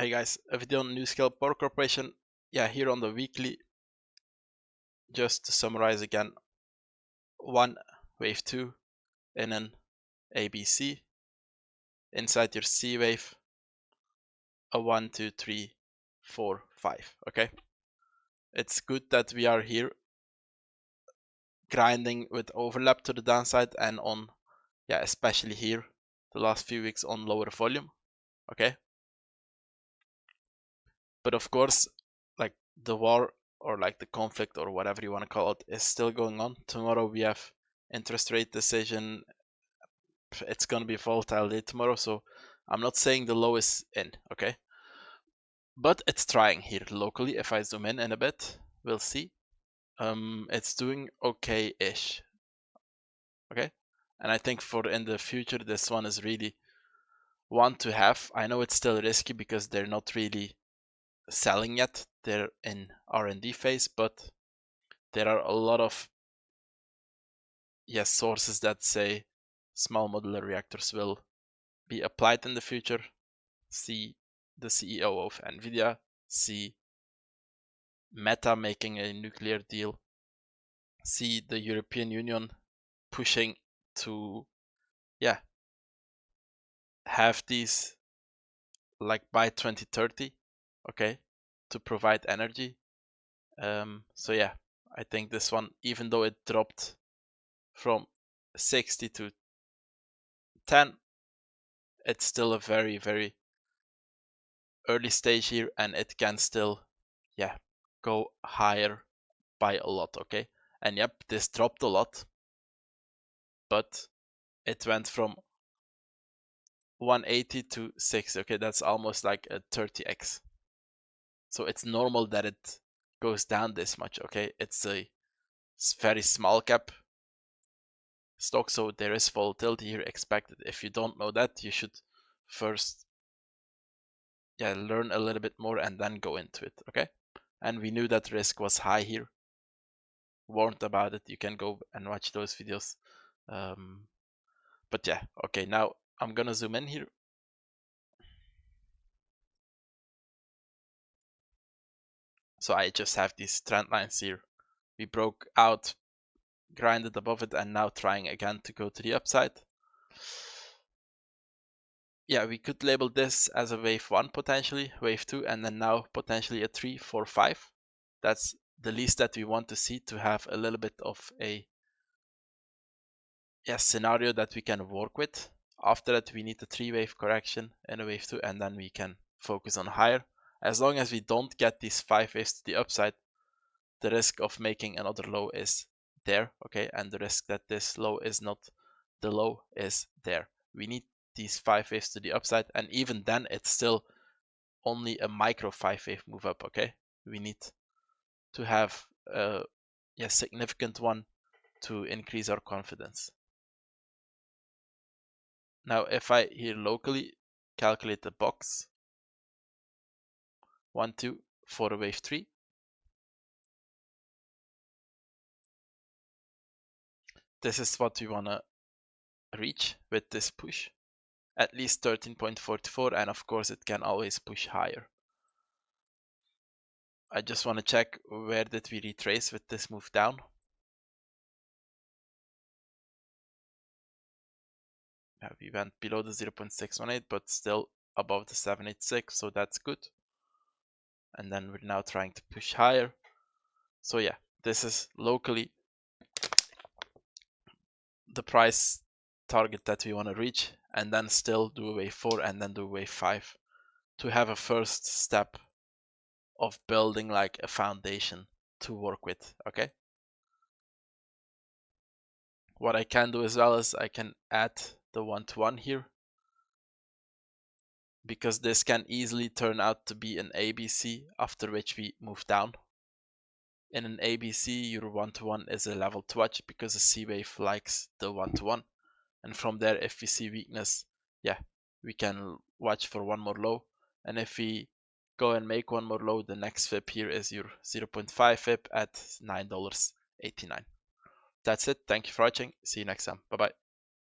Hey guys, a video on NuScale Power Corporation. Yeah, here on the weekly, just to summarize again, 1 wave 2 in an ABC, inside your C wave, a 1, 2, 3, 4, 5. Okay, it's good that we are here grinding with overlap to the downside and on, yeah, especially here the last few weeks on lower volume. Okay, but of course, like the war or like the conflict or whatever you want to call it is still going on. Tomorrow we have interest rate decision. It's going to be a volatile day tomorrow, so I'm not saying the low is in, okay, but it's trying here locally. If I zoom in a bit, we'll see. It's doing okay-ish, okay, and I think for in the future this one is really one to have. I know it's still risky because they're not really selling yet, they're in R&D phase, but there are a lot of sources that say small modular reactors will be applied in the future. See the CEO of NVIDIA, see Meta making a nuclear deal, see the European Union pushing to have these like by 2030, okay, to provide energy. So yeah, I think this one, even though it dropped from 60 to 10, it's still a very, very early stage here, and it can still, go higher by a lot, okay? And yep, this dropped a lot, but it went from 180 to 60, okay? That's almost like a 30x. So it's normal that it goes down this much, okay? It's a very small cap stock, so there is volatility here expected. If you don't know that, you should first learn a little bit more and then go into it, okay? And we knew that risk was high here, warned about it. You can go and watch those videos. But yeah, okay, now I'm gonna zoom in here. So I just have these trend lines here. We broke out, grinded above it, and now trying again to go to the upside. Yeah, we could label this as a wave 1 potentially, wave 2, and then now potentially a 3, 4, 5. That's the least that we want to see to have a little bit of a scenario that we can work with. After that, we need a 3-wave correction in a wave 2, and then we can focus on higher. As long as we don't get these 5 waves to the upside, the risk of making another low is there, okay? And the risk that this low is not the low is there. We need these 5 waves to the upside, and even then it's still only a micro 5-wave move up, okay? We need to have a significant one to increase our confidence. Now if I here locally calculate the box 1, 2 for a wave 3, this is what we want to reach with this push, at least 13.44, and of course it can always push higher. I just want to check where did we retrace with this move down. We went below the 0.618, but still above the 786, so that's good. And then we're now trying to push higher. So yeah, this is locally the price target that we want to reach, and then still do a wave 4 and then do a wave 5 to have a first step of building like a foundation to work with, okay? What I can do as well is I can add the 1-to-1 here, because this can easily turn out to be an ABC, after which we move down. In an ABC, your 1-to-1 is a level to watch because the C wave likes the 1-to-1. And from there, if we see weakness, we can watch for one more low. And if we go and make one more low, the next FIP here is your 0.5 FIP at $9.89. That's it. Thank you for watching. See you next time. Bye-bye.